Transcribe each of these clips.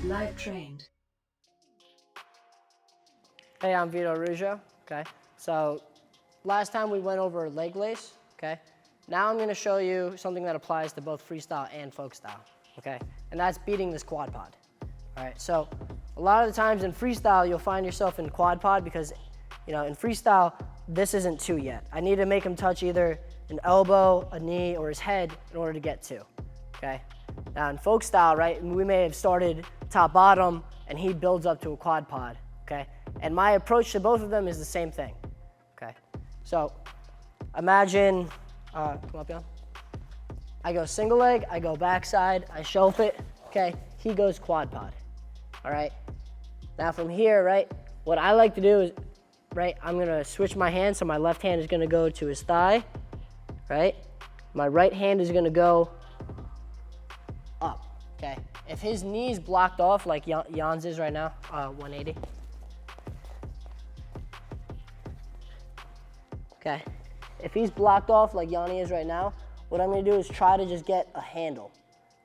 Live trained. Hey, I'm Vito Arujau, okay? So last time we went over leg lace, okay? Now I'm gonna show you something that applies to both freestyle and folk style, okay? And that's beating this quad pod, all right? So a lot of the times in freestyle, you'll find yourself in quad pod because, you know, in freestyle, this isn't two yet. I need to make him touch either an elbow, a knee, or his head in order to get two, okay? Now in folk style, right, we may have started top bottom and he builds up to a quad pod, okay? And my approach to both of them is the same thing, okay? So imagine, come up, Jan. I go single leg, I go backside, I shelf it, okay? He goes quad pod, all right? Now from here, right, what I like to do is, right, I'm gonna switch my hand, so my left hand is gonna go to his thigh, right? My right hand is gonna go up, okay? If his knee's blocked off like Jan's is right now, 180. Okay, if he's blocked off like Yanni is right now, what I'm gonna do is try to just get a handle,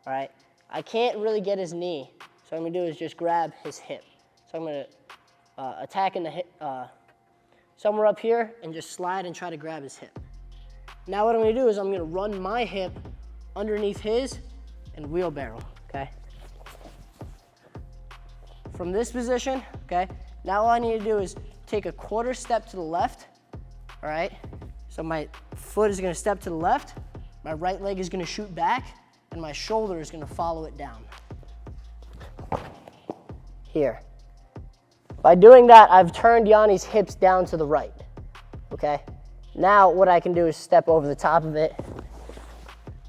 all right? I can't really get his knee, so what I'm gonna do is just grab his hip. So I'm gonna attack in the hip, somewhere up here and just slide and try to grab his hip. Now what I'm gonna do is I'm gonna run my hip underneath his and wheelbarrow, okay? From this position, okay, now all I need to do is take a quarter step to the left, all right? So my foot is gonna step to the left, my right leg is gonna shoot back, and my shoulder is gonna follow it down. Here. By doing that, I've turned Yanni's hips down to the right, okay? Now what I can do is step over the top of it,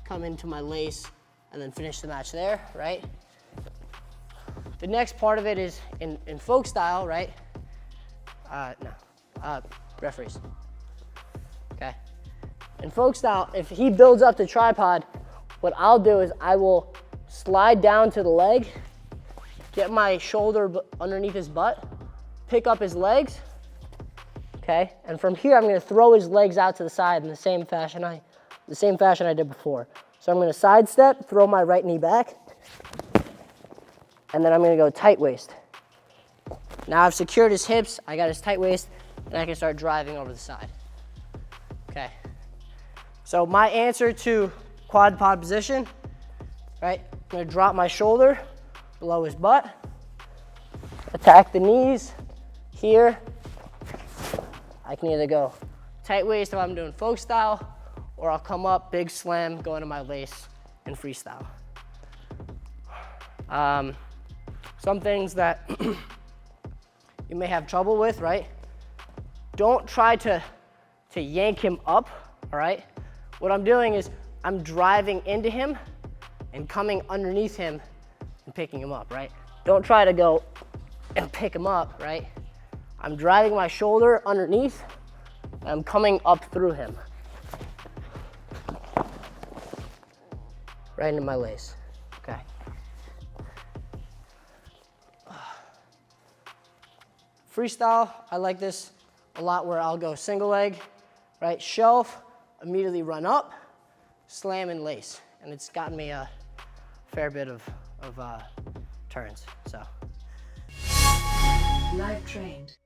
come into my lace, and then finish the match there, right? The next part of it is in folk style, right? Referees. Okay. In folk style, if he builds up the tripod, what I'll do is I will slide down to the leg, get my shoulder underneath his butt, pick up his legs, okay? And from here, I'm gonna throw his legs out to the side in the same fashion I did before. So I'm gonna sidestep, throw my right knee back, and then I'm gonna go tight waist. Now I've secured his hips, I got his tight waist, and I can start driving over the side. Okay. So my answer to quad pod position, right? I'm gonna drop my shoulder below his butt, attack the knees here. I can either go tight waist if I'm doing folk style, or I'll come up, big slam, go into my lace in freestyle. Some things that you may have trouble with, right? Don't try to yank him up, all right? What I'm doing is I'm driving into him and coming underneath him and picking him up, right? Don't try to go and pick him up, right? I'm driving my shoulder underneath and I'm coming up through him. Right into my lace, okay? Freestyle, I like this a lot where I'll go single leg, right? Shelf, immediately run up, slam and lace. And it's gotten me a fair bit of turns, so. Live trained.